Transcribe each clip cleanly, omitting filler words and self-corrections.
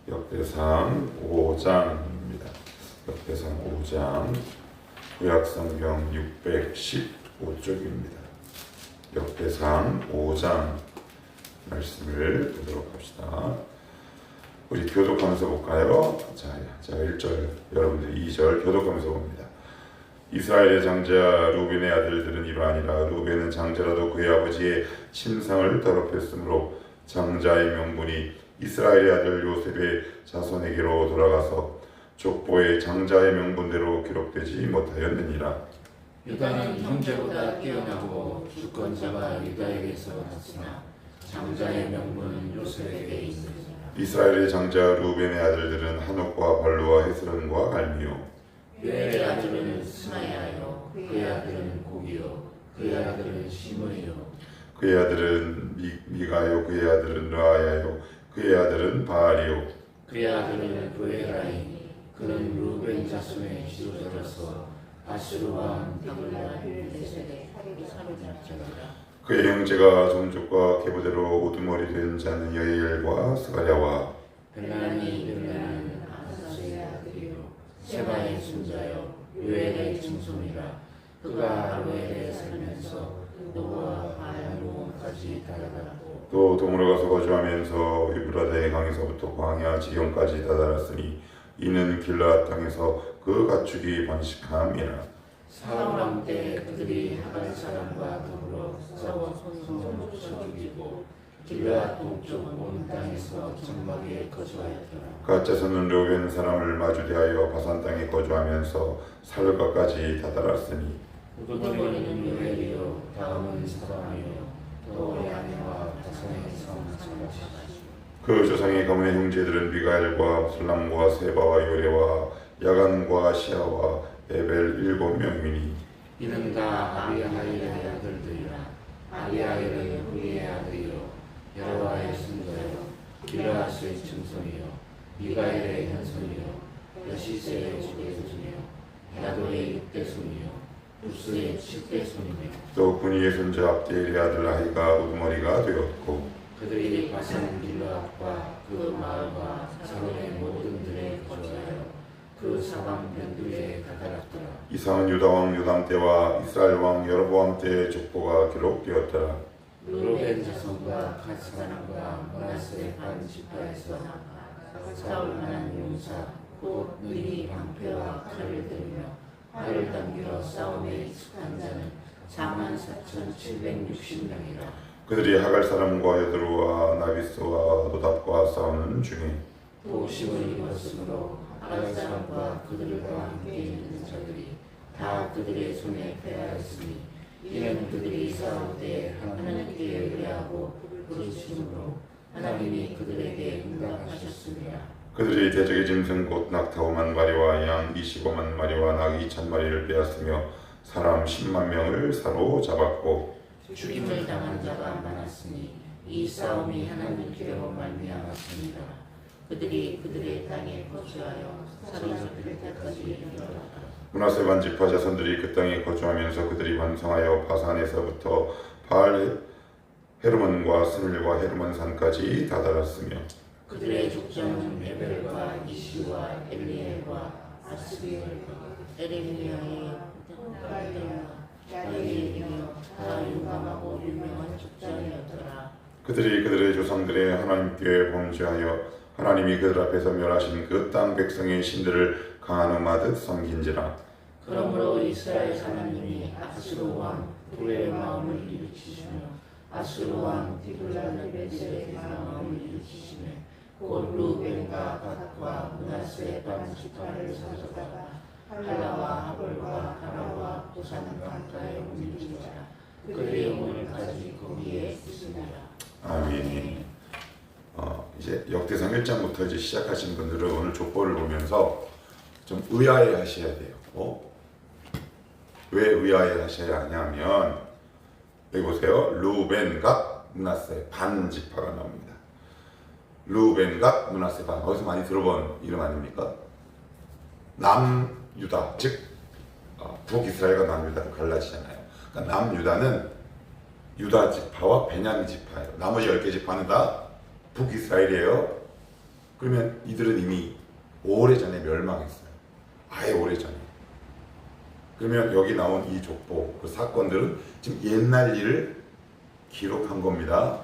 역대상 5장입니다. 역대상 5장 구약성경 615쪽입니다. 역대상 5장 말씀을 보도록 합시다. 우리 교독하면서 볼까요? 자 1절, 여러분들 2절 교독하면서 봅니다. 이스라엘의 장자 루벤의 아들들은 이러하니라. 루벤은 장자라도 그의 아버지의 침상을 더럽혔으므로 장자의 명분이 이스라엘의 아들 요셉의 자손에게로 돌아가서 족보의 장자의 명분대로 기록되지 못하였느니라. 유다는 형제보다 뛰어나고 주권자가 유다에게서 났으나 장자의 명분은 요셉에게 있느니라. 이스라엘의 장자 루벤의 아들들은 하녹과 발루와 헤스론과 갈미요. 요엘의 아들은 스나야요, 그의 아들은 고기요, 그의 아들은 시므이요. 그의 아들은 미가요, 그의 아들은 르아야요, 그의 아들은 바알이요. 그의 아들은 브에라이니, 그는 루벤 자손의 지도자로서 아수르 왕 디글라pilneser의 사로잡자라. 그의 형제가 종족과 계보대로 우두머리 된 자는 여이엘과 스가랴와 벨라는 아사스의 아들이요, 세바의 손자요, 요엘의 증손이라. 그가 아로엘에 살면서 노와 바알론까지 다다랐고 또 동으로 가서 거주하면서 유브라데 강에서부터 광야 지경까지 다다랐으니 이는 길라앗 땅에서 그 가축이 번식함이라. 사울 왕 때 그들이 하갈 사람과 더불어 싸워 손으로 죽이고 길라앗 동쪽 온 땅에서 장막에 거주하였더라. 갓 자손은 르우벤 사람을 마주대하여 바산 땅에 거주하면서 살가까지 다다랐으니 우두머리는 요엘이요, 다음은 사방이요, 또 야네와 다산의 성 사바시다. 그 조상의 가문의 형제들은 미가엘과 술람과 세바와 요레와 야간과 시아와 에벨 7명이니 이는 다 아비하일의 아들들이라. 아비하일은 후리의 아들이요, 여호와의 손자요, 길라앗의 증손이요, 미가엘의 현손이요, 여시세의 주대손이요, 야도의 육대손이요, 부스의 7대손이며 또 분이의 손자 압디엘의 아들 아히가 우두머리가 되었고 그들이 바산 길라앗과 그 마을과 사론의 모든 들에 거주하여 그 사방 변두리에 다다랐더라. 이상은 유다 왕 요담 때와 이스라엘 왕 여로보암 때의 족보가 기록되었더라. 루벤 자손과 갓 사람과 므낫세 반 지파에서 싸울만한 용사 곧 능히 방패와 칼을 들며 팔을 당겨 싸움에 익숙한 자는 44,760명이라. 그들이 하갈 사람과 여드루와 나비스와 노답과 싸우는 중에 도심을 입었으므로 하갈 사람과 그들과 함께 있는 자들이 다 그들의 손에 패하였으니 이는 그들이 싸울 때 하나님께 의뢰하고 부르심으로 하나님이 그들에게 응답하셨습니다. 그들이 대적의 짐승 곧 낙타 5만 마리와 양 25만 마리와 낙 2천 마리를 빼앗으며 사람 10만 명을 사로잡았고 죽임을 당한 자가 많았으니 이 싸움이 하나님께로 말미암았습니다. 그들이 그들의 땅에 거주하여 사로잡힐 때까지 이르렀다. 므낫세 반 지파 자손들이 그 땅에 거주하면서 그들이 완성하여 바산에서부터 바알 헤르몬과 스닐과 헤르몬 산까지 다다랐으며 그들의 족장은 에벨과 이시와 엘리엘과 아스리엘과 에레미야의 야이엘이며 다 용감하고 유명한 족장이었더라. 그들이 그들의 조상들의 하나님께 범죄하여 하나님이 그들 앞에서 멸하신 그 땅 백성의 신들을 강한 음하듯 섬긴지라. 그러므로 이스라엘 하나님이 아수르 왕 불의 마음을 일으키시며 아수르 왕 디글라pilneser의 마음을 일으키시며 곧 루벤과 갓과 므낫세 반 지파를 사로잡아 할라와 하볼과 하라와 고산 강가에 옮기시라. 그들의 영혼을 가지고 거기에 있습니다. 아멘. 이제 역대상 1장부터 이제 시작하신 분들은 오늘 족보를 보면서 좀 의아해 하셔야 돼요. 왜 의아해 하셔야 하냐면 여기 보세요. 루벤, 갓, 므낫세 반 지파가 나옵니다. 루벤, 갓, 므낫세 반. 어디서 많이 들어본 이름 아닙니까? 남유다, 즉 북이스라엘과 남유다로 갈라지잖아요. 그러니까 남유다는 유다 지파와 베냐민 지파예요. 나머지 10개 지파는 다 북이스라엘이에요. 그러면 이들은 이미 오래전에 멸망했어요. 아예 오래전에. 그러면 여기 나온 이 족보, 그 사건들은 지금 옛날 일을 기록한 겁니다.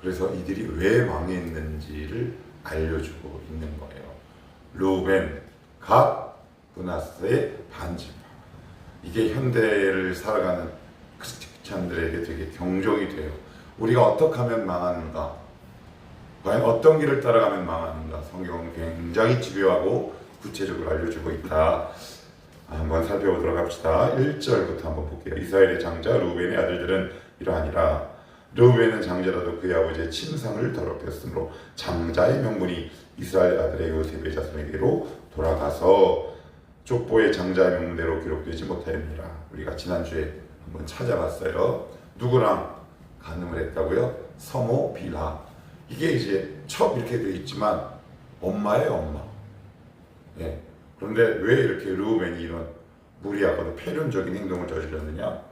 그래서 이들이 왜 망했는지를 알려주고 있는 거예요. 루벤, 갓, 므낫세, 반지파. 이게 현대를 살아가는 크리스찬들에게 되게 경종이 돼요. 우리가 어떻게 하면 망하는가? 과연 어떤 길을 따라가면 망하는가? 성경은 굉장히 집요하고 구체적으로 알려주고 있다. 한번 살펴보도록 합시다. 1절부터 한번 볼게요. 이스라엘의 장자 루벤의 아들들은 이러하니라. 루벤은 장자라도 그의 아버지의 침상을 더럽혔으므로 장자의 명분이 이스라엘 아들의 요셉의 자손에게로 돌아가서 족보의 장자의 명문대로 기록되지 못하였느니라. 우리가 지난주에 한번 찾아봤어요. 누구랑 간음을 했다고요? 서모 빌하. 이게 이제 첩 이렇게 되어 있지만 엄마예요, 엄마. 예. 그런데 왜 이렇게 루벤이 이런 무리하고도 폐륜적인 행동을 저질렀느냐?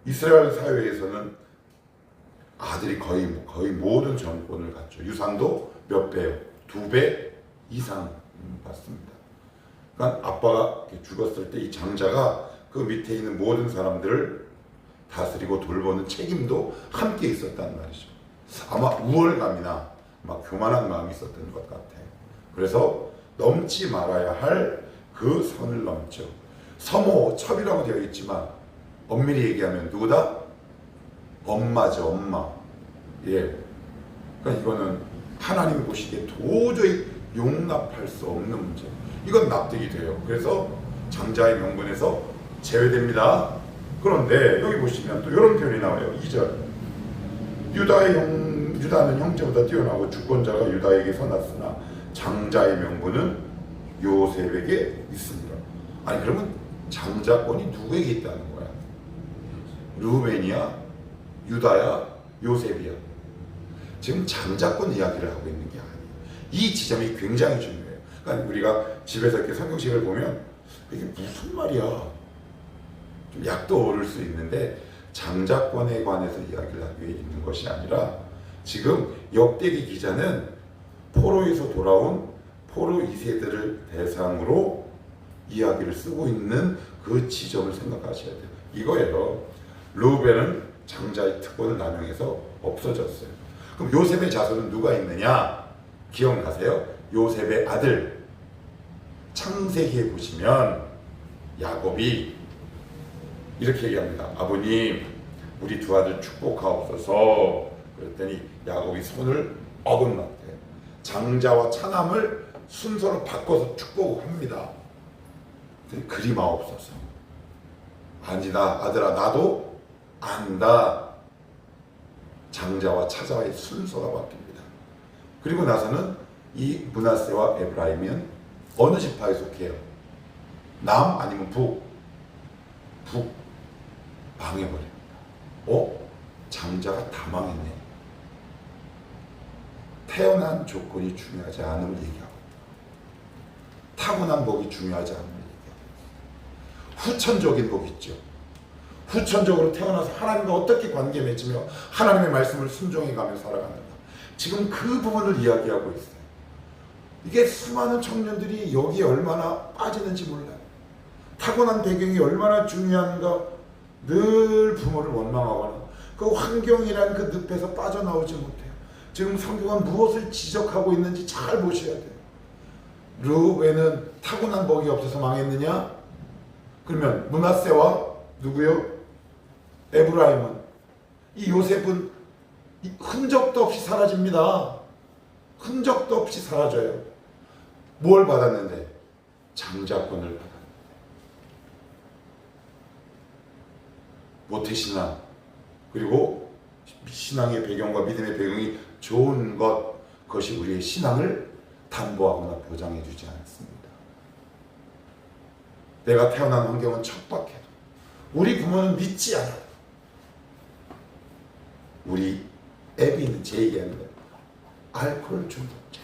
이스라엘 사회에서는 아들이 거의 모든 정권을 갖죠. 유산도 몇 배요? 2배 이상 받습니다. 그러니까 아빠가 죽었을 때 이 장자가 그 밑에 있는 모든 사람들을 다스리고 돌보는 책임도 함께 있었단 말이죠. 아마 우월감이나 막 교만한 마음이 있었던 것 같아요. 그래서 넘지 말아야 할 그 선을 넘죠. 서모, 첩이라고 되어 있지만 엄밀히 얘기하면 누구다? 엄마죠, 엄마. 예. 그러니까 이거는 하나님이 보시기에 도저히 용납할 수 없는 문제. 이건 납득이 돼요. 그래서 장자의 명분에서 제외됩니다. 그런데 여기 보시면 또 이런 표현이 나와요. 2절. 유다는 형제보다 뛰어나고 주권자가 유다에게서 났으나 장자의 명분은 요셉에게 있습니다. 아니 그러면 장자권이 누구에게 있다는 거야? 루벤이야? 유다야? 요셉이야? 지금 장자권 이야기를 하고 있는 게 아니에요. 이 지점이 굉장히 중요해요. 그러니까 우리가 집에서 이렇게 성경책을 보면 이게 무슨 말이야? 좀 약도 오를 수 있는데 장자권에 관해서 이야기를 하기 위해 있는 것이 아니라 지금 역대기 기자는 포로에서 돌아온 포로 2세들을 대상으로 이야기를 쓰고 있는 그 지점을 생각하셔야 돼요. 이거예요. 루벤은 장자의 특권을 남용해서 없어졌어요. 그럼 요셉의 자손은 누가 있느냐? 기억나세요? 요셉의 아들 창세기에 보시면 야곱이 이렇게 얘기합니다. 아버님, 우리 두 아들 축복하옵소서. 그랬더니 야곱이 손을 어긋났대요. 장자와 차남을 순서로 바꿔서 축복합니다. 그리마옵소서. 아니다, 아들아, 나도 안다. 장자와 차자의 순서가 바뀝니다. 그리고 나서는 이 므낫세와 에브라임은 어느 지파에 속해요? 남 아니면 북? 북. 망해버립니다. 장자가 다 망했네. 태어난 조건이 중요하지 않음을 얘기하고 타고난 복이 중요하지 않음을 얘기하고 후천적인 복 있죠. 후천적으로 태어나서 하나님과 어떻게 관계 맺으며 하나님의 말씀을 순종해가며 살아가는가. 지금 그 부분을 이야기하고 있어요. 이게 수많은 청년들이 여기에 얼마나 빠지는지 몰라요. 타고난 배경이 얼마나 중요한가. 늘 부모를 원망하거나 그 환경이란 그 늪에서 빠져나오지 못해요. 지금 성경은 무엇을 지적하고 있는지 잘 보셔야 돼요. 루벤은 타고난 복이 없어서 망했느냐? 그러면 므낫세와 누구요? 에브라임은, 이 요셉은 흔적도 없이 사라집니다. 흔적도 없이 사라져요. 뭘 받았는데? 장자권을 받았는데. 모태신앙, 그리고 신앙의 배경과 믿음의 배경이 좋은 것, 그것이 우리의 신앙을 담보하거나 보장해 주지 않습니다. 내가 태어난 환경은 척박해도, 우리 부모는 믿지 않아도, 우리 애비는 제 얘기하는 거예요. 알코올 중독자,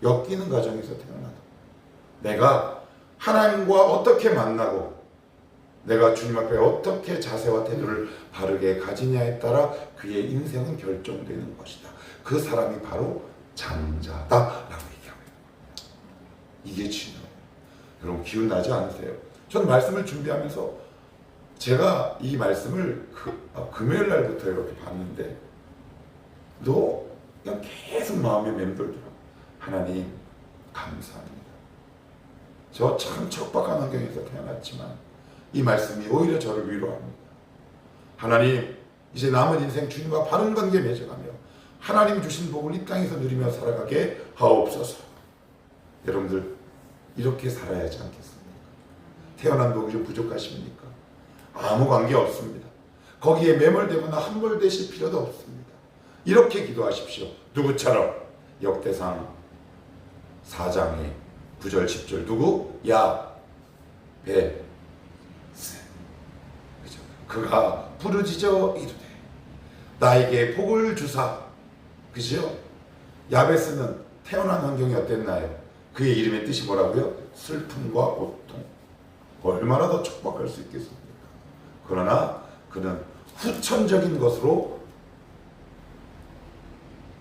엮이는 가정에서 태어나도 내가 하나님과 어떻게 만나고 내가 주님 앞에 어떻게 자세와 태도를 바르게 가지냐에 따라 그의 인생은 결정되는 것이다. 그 사람이 바로 장자다라고 얘기합니다. 이게 중요해요. 여러분 기운 나지 않으세요? 전 말씀을 준비하면서 제가 이 말씀을 금요일 날부터 이렇게 봤는데 너 그냥 계속 마음에 맴돌더라고요. 하나님 감사합니다. 저 참 척박한 환경에서 태어났지만 이 말씀이 오히려 저를 위로합니다. 하나님 이제 남은 인생 주님과 바른 관계 맺어가며 하나님 주신 복을 이 땅에서 누리며 살아가게 하옵소서. 여러분들 이렇게 살아야 하지 않겠습니까? 태어난 복이 좀 부족하십니까? 아무 관계 없습니다. 거기에 매몰되거나 함몰되실 필요도 없습니다. 이렇게 기도하십시오. 누구처럼? 역대상 4장의 9절 10절 누구? 야베스. 그죠? 그가 부르짖어 이르되 나에게 복을 주사. 그죠? 야베스는 태어난 환경이 어땠나요? 그의 이름의 뜻이 뭐라고요? 슬픔과 고통. 얼마나 더 촉박할 수 있겠습니까? 그러나 그는 후천적인 것으로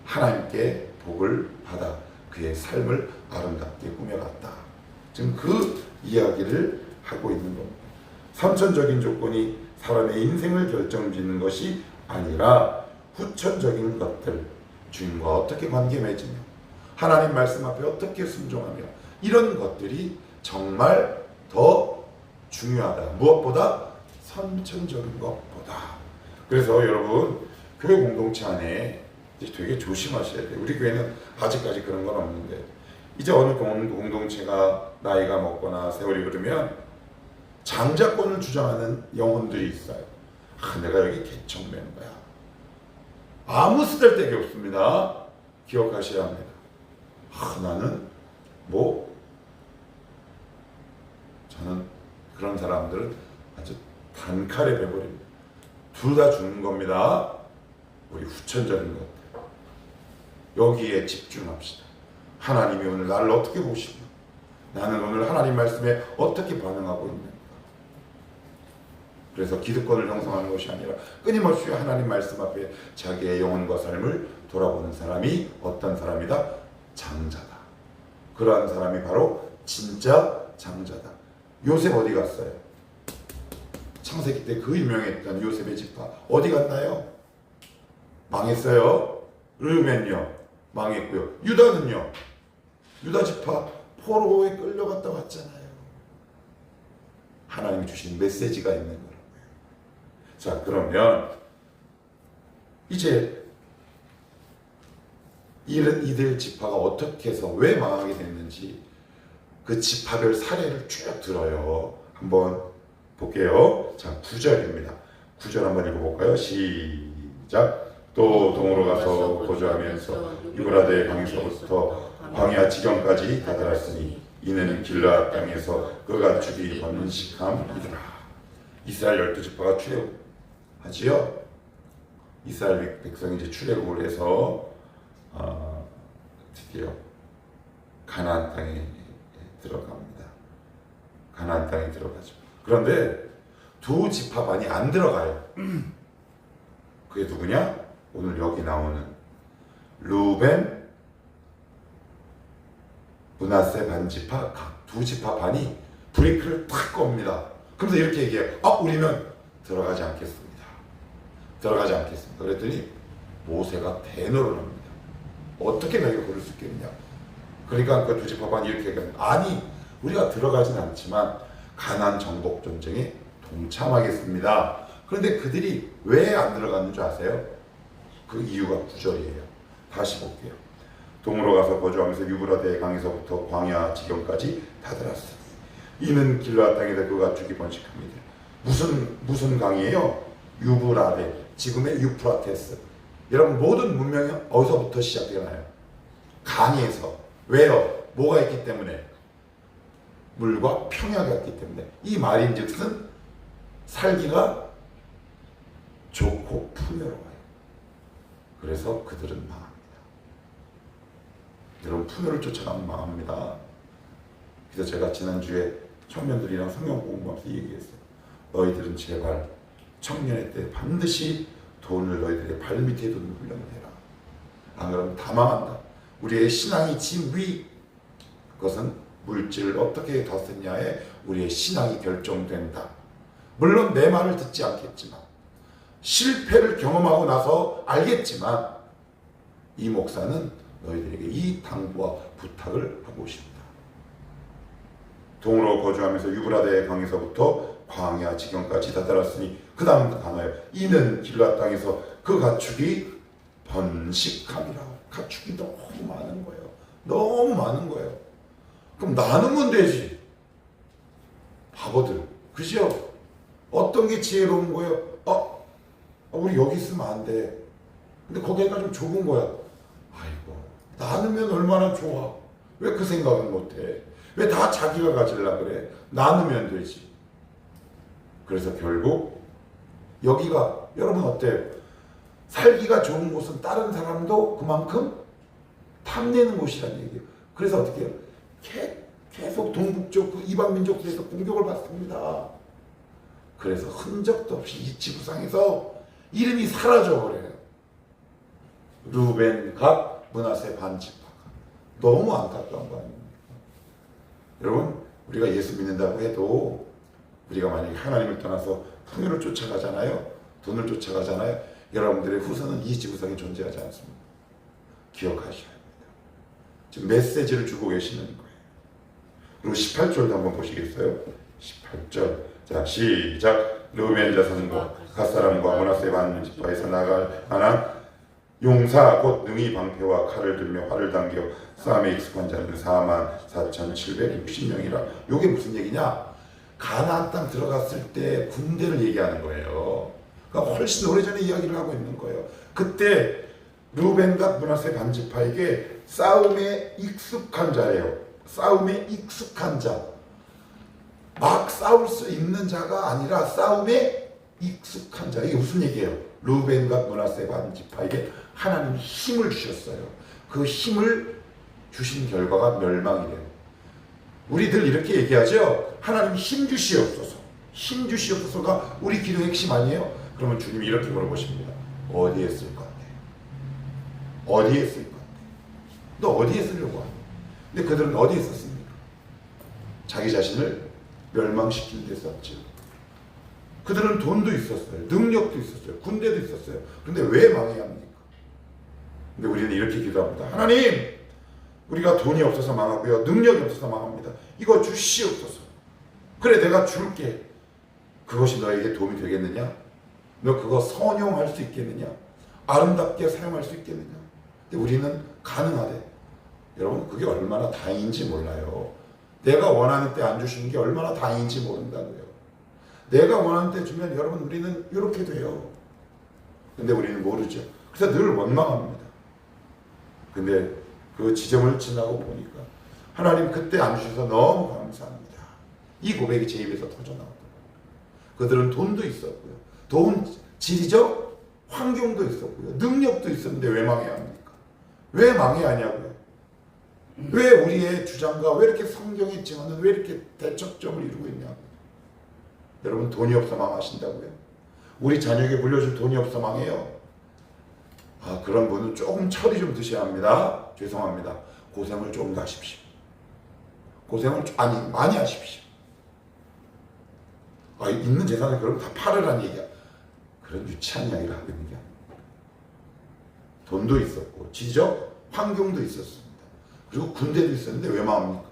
하나님께 복을 받아 그의 삶을 아름답게 꾸며갔다. 지금 그 이야기를 하고 있는 겁니다. 선천적인 조건이 사람의 인생을 결정짓는 것이 아니라 후천적인 것들, 주님과 어떻게 관계 맺으며 하나님 말씀 앞에 어떻게 순종하며 이런 것들이 정말 더 중요하다. 무엇보다 선천적인 것보다. 그래서 여러분 교회 공동체 안에 되게 조심하셔야 돼요. 우리 교회는 아직까지 그런 건 없는데 이제 어느 공동체가 나이가 먹거나 세월이 흐르면 장자권을 주장하는 영혼들이 있어요. 내가 여기 개척 멤버야. 아무 쓰잘데기 없습니다. 기억하셔야 합니다. 나는 저는 그런 사람들은 아주 단칼에 베버립니다. 둘 다 죽는 겁니다. 우리 후천적인 것들 여기에 집중합시다. 하나님이 오늘 나를 어떻게 보시며 나는 오늘 하나님 말씀에 어떻게 반응하고 있는가. 그래서 기득권을 형성하는 것이 아니라 끊임없이 하나님 말씀 앞에 자기의 영혼과 삶을 돌아보는 사람이 어떤 사람이다? 장자다. 그러한 사람이 바로 진짜 장자다. 요셉 어디 갔어요? 창세기 때 그 유명했던 요셉의 지파 어디 갔나요? 망했어요. 르벤요 망했고요. 유다는요? 유다 지파 포로에 끌려갔다 왔잖아요. 하나님이 주신 메시지가 있는 거라고요. 자, 그러면 이제 이들 지파가 어떻게 해서 왜 망하게 됐는지 그 지파별 사례를 쭉 들어요. 한번 볼게요. 자, 9절입니다. 9절 한번 읽어볼까요? 시작. 또 동으로 가서 거주하면서 유브라데 강에서부터 광야 지경까지 다다랐으니 이는 길라 땅에서 그 가축이 벗는 식함이더라. 이스라엘 12지파가 출애굽하지요. 이스라엘 백성이 이제 출애굽을 해서 드디어 가나안 땅에 들어갑니다. 가나안 땅에 들어가죠. 그런데 두 지파반이 안 들어가요. 그게 누구냐? 오늘 여기 나오는 루벤, 므낫세 반지파 두 지파 반이 브레이크를 탁 겁니다. 그러면서 이렇게 얘기해요. 우리는 들어가지 않겠습니다. 들어가지 않겠습니다. 그랬더니 모세가 대노를 합니다. 어떻게 너희가 그럴 수 있겠느냐. 그러니까 그 두 지파 반이 이렇게 얘기해요. 아니, 우리가 들어가진 않지만 가나안 정복 전쟁에 동참하겠습니다. 그런데 그들이 왜 안 들어갔는 줄 아세요? 그 이유가 9절이에요. 다시 볼게요. 동으로 가서 거주하면서 유브라데 강에서부터 광야 지경까지 다다랐으니 이는 길라 땅에서 그 가축이 번식합니다. 무슨 강이에요? 유브라데, 지금의 유프라테스. 여러분 모든 문명이 어디서부터 시작되나요? 강에서. 왜요? 뭐가 있기 때문에? 물과 평야가 있기 때문에. 이 말인즉슨 살기가 좋고 풍요로워요. 그래서 그들은 망합니다. 여러분 풍요를 쫓아가면 망합니다. 그래서 제가 지난주에 청년들이랑 성경 공부하면서 얘기했어요. 너희들은 제발 청년의 때 반드시 돈을 너희들의 발밑에 두는 훈련을 해라. 안 그러면 다 망한다. 우리의 신앙이 진위, 그것은 물질을 어떻게 다스리냐에 우리의 신앙이 결정된다. 물론 내 말을 듣지 않겠지만, 실패를 경험하고 나서 알겠지만, 이 목사는 너희들에게 이 당부와 부탁을 하고 싶다. 동으로 거주하면서 유브라데 강에서부터 광야 지경까지 다다랐으니 그 다음 단어예요. 이는 길라 땅에서 그 가축이 번식함이라. 가축이 너무 많은 거예요. 너무 많은 거예요. 그럼 나누면 되지. 바보들. 그죠? 어떤 게 지혜로운 거예요? 우리 여기 있으면 안 돼. 근데 거기가 좀 좁은 거야. 아이고, 나누면 얼마나 좋아. 왜 그 생각은 못해? 왜 다 자기가 가지려고 그래? 나누면 되지. 그래서 결국 여기가, 여러분 어때요? 살기가 좋은 곳은 다른 사람도 그만큼 탐내는 곳이라는 얘기예요. 그래서 어떻게 해요? 계속 동북쪽 이방 민족들에서 공격을 받습니다. 그래서 흔적도 없이 이 지구상에서 이름이 사라져버려요. 루벤, 갓, 므낫세, 반지파가. 너무 안타까운 거 아닙니까? 여러분, 우리가 예수 믿는다고 해도 우리가 만약에 하나님을 떠나서 풍요를 쫓아가잖아요. 돈을 쫓아가잖아요. 여러분들의 후손은 이 지구상에 존재하지 않습니다. 기억하셔야 합니다. 지금 메시지를 주고 계시는 거예요. 그리고 18절도 한번 보시겠어요? 18절. 자, 시작. 르우벤 자손과 갓사람과 므낫세 반지파에서 나갈 만한 용사 곧 능히 방패와 칼을 들며 활을 당겨 싸움에 익숙한 자는 44,760명이라. 이게 무슨 얘기냐? 가나안 땅 들어갔을 때 군대를 얘기하는 거예요. 그러니까 훨씬 오래전에 이야기를 하고 있는 거예요. 그때 르우벤과 므낫세 반지파에게 싸움에 익숙한 자예요. 싸움에 익숙한 자. 막 싸울 수 있는 자가 아니라 싸움에 익숙한 자. 이게 무슨 얘기예요? 르우벤과 므낫세 반지파에게 하나님이 힘을 주셨어요. 그 힘을 주신 결과가 멸망이래요. 우리 늘 이렇게 얘기하죠. 하나님 힘 주시옵소서. 힘 주시옵소서가 우리 기도의 핵심 아니에요? 그러면 주님이 이렇게 물어보십니다. 어디에 쓸 건데? 어디에 쓸 건데? 너 어디에 쓰려고 하니? 근데 그들은 어디에 썼습니까? 자기 자신을 멸망시키는 데 썼죠. 그들은 돈도 있었어요. 능력도 있었어요. 군대도 있었어요. 그런데 왜 망해야 합니까? 근데 우리는 이렇게 기도합니다. 하나님, 우리가 돈이 없어서 망하고요. 능력이 없어서 망합니다. 이거 주시옵소서. 그래, 내가 줄게. 그것이 너에게 도움이 되겠느냐? 너 그거 선용할 수 있겠느냐? 아름답게 사용할 수 있겠느냐? 근데 우리는 가능하대. 여러분, 그게 얼마나 다행인지 몰라요. 내가 원하는 때 안 주시는 게 얼마나 다행인지 모른다고요. 내가 원하는 때 주면 여러분 우리는 이렇게 돼요. 근데 우리는 모르죠. 그래서 늘 원망합니다. 근데 그 지점을 지나고 보니까 하나님 그때 안 주셔서 너무 감사합니다. 이 고백이 제 입에서 터져나오더라고요. 그들은 돈도 있었고요. 돈, 지리적 환경도 있었고요. 능력도 있었는데 왜 망해야 합니까? 왜 망해야 하냐고요. 왜 우리의 주장과 왜 이렇게 성경의 증언은 왜 이렇게 대척점을 이루고 있냐고요. 여러분, 돈이 없어 망하신다고요? 우리 자녀에게 물려줄 돈이 없어 망해요? 그런 분은 조금 철이 좀 드셔야 합니다. 죄송합니다. 고생을 조금 더 하십시오. 고생을 많이 하십시오. 있는 재산을 그럼 다 팔으라는 얘기야. 그런 유치한 이야기를 하고 있는 게 아닙니다. 돈도 있었고 지적 환경도 있었습니다. 그리고 군대도 있었는데 왜 망합니까?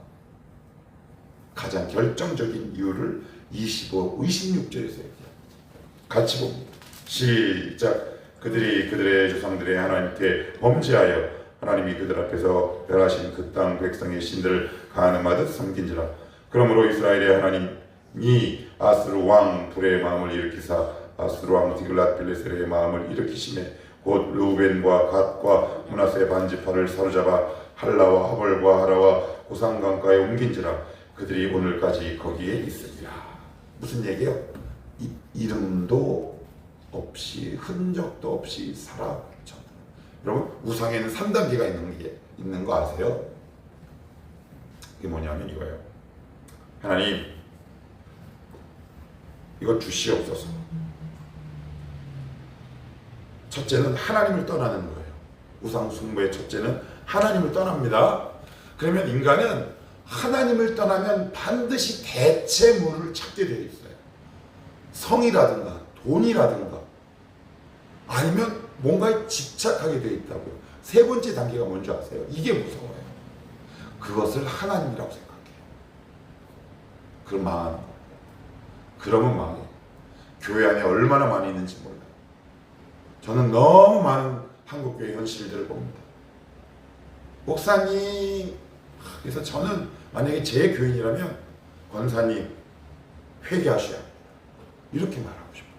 가장 결정적인 이유를 26절에서 얘기합니다. 같이 봅니다. 시작. 그들이 그들의 조상들의 하나님께 범죄하여 하나님이 그들 앞에서 멸하신 그 땅 백성의 신들을 간음하듯 섬긴지라. 그러므로 이스라엘의 하나님이 아스루 왕 불의 마음을 일으키사 아스루 왕 디글랏빌레셀의 마음을 일으키시매 곧 르우벤과 갓과 므낫세 반지파를 사로잡아 할라와 하볼과 하라와 고산 강가에 옮긴지라. 그들이 오늘까지 거기에 있으리라. 무슨 얘기예요? 이름도 없이 흔적도 없이 사라졌다. 여러분, 우상에는 3단계가 있는 거 아세요? 이게 뭐냐면 이거예요. 하나님, 이거 주시옵소서. 첫째는 하나님을 떠나는 거예요. 우상 숭배의 첫째는 하나님을 떠납니다. 그러면 인간은 하나님을 떠나면 반드시 대체물을 찾게 되어 있어요. 성이라든가 돈이라든가 아니면 뭔가에 집착하게 되어 있다고요. 세 번째 단계가 뭔지 아세요? 이게 무서워요. 그것을 하나님이라고 생각해요. 그럼 망하는 거예요. 그러면 망해요. 교회 안에 얼마나 많이 있는지 몰라요. 저는 너무 많은 한국교회 현실들을 봅니다. 목사님, 그래서 저는 만약에 제 교인이라면 권사님 회개하셔야 합니다. 이렇게 말하고 싶어요.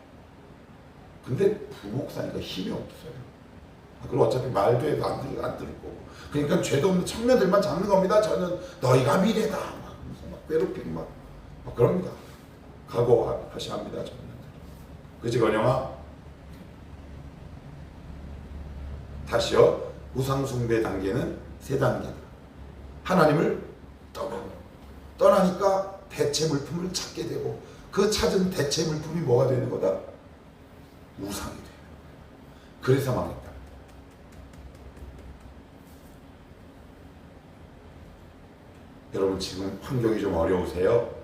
근데 부목사니까 힘이 없어요. 그리고 어차피 말도 해도 안 들을 거고. 그러니까 죄도 없는 청년들만 잡는 겁니다. 저는 너희가 미래다. 막 괴롭히고 막 그럽니다. 각오하셔야 합니다. 저는. 그치 건영아? 다시요. 우상숭배 단계는 세 단계다. 하나님을 떠나니까 대체 물품을 찾게 되고 그 찾은 대체 물품이 뭐가 되는 거다? 우상이 돼요. 그래서 망했다. 여러분 지금 환경이 좀 어려우세요?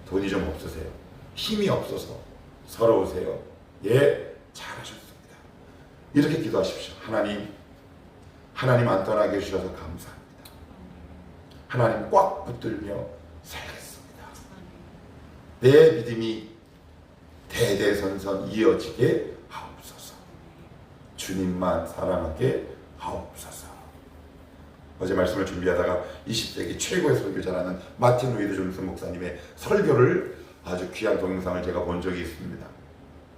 돈이 좀 없으세요? 힘이 없어서 서러우세요? 예, 잘하셨습니다. 이렇게 기도하십시오. 하나님 안 떠나게 해주셔서 감사합니다. 하나님 꽉 붙들며 살겠습니다. 내 믿음이 대대선선 이어지게 하옵소서. 주님만 사랑하게 하옵소서. 어제 말씀을 준비하다가 20세기 최고의 설교자라는 마틴 로이드 존슨 목사님의 설교를 아주 귀한 동영상을 제가 본 적이 있습니다.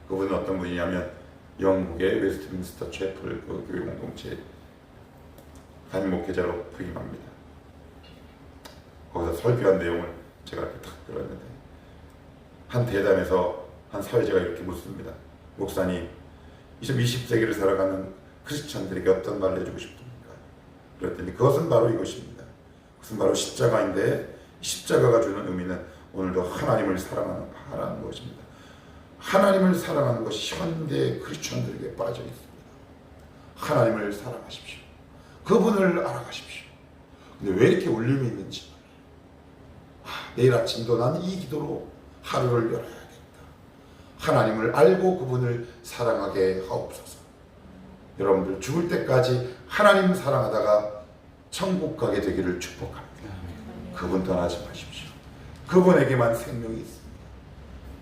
그분은 어떤 분이냐면 영국의 웨스트민스터 채플 그 교회 공동체 담임 목회자로 부임합니다. 거기서 설교한 내용을 제가 이렇게 탁 들었는데 한 대담에서 한 사회자가 이렇게 묻습니다. 목사님, 20세기를 살아가는 크리스천들에게 어떤 말을 해주고 싶습니까? 그랬더니 그것은 바로 이것입니다. 그것은 바로 십자가인데 십자가가 주는 의미는 오늘도 하나님을 사랑하는 것입니다. 하나님을 사랑하는 것이 현대 크리스천들에게 빠져 있습니다. 하나님을 사랑하십시오. 그분을 알아가십시오. 근데 왜 이렇게 울림이 있는지 내일 아침도 나는 이 기도로 하루를 열어야겠다. 하나님을 알고 그분을 사랑하게 하옵소서. 여러분들 죽을 때까지 하나님 사랑하다가 천국 가게 되기를 축복합니다. 그분 떠나지 마십시오. 그분에게만 생명이 있습니다.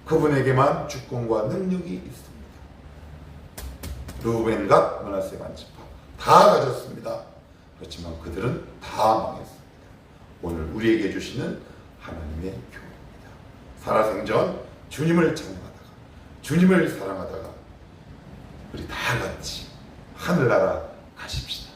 그분에게만 주권과 능력이 있습니다. 루벤과 므낫세 반지파 다 가졌습니다. 그렇지만 그들은 다 망했습니다. 오늘 우리에게 주시는 하나님의 교훈입니다. 살아생전 주님을 찬양하다가 주님을 사랑하다가 우리 다 같이 하늘나라 가십시다.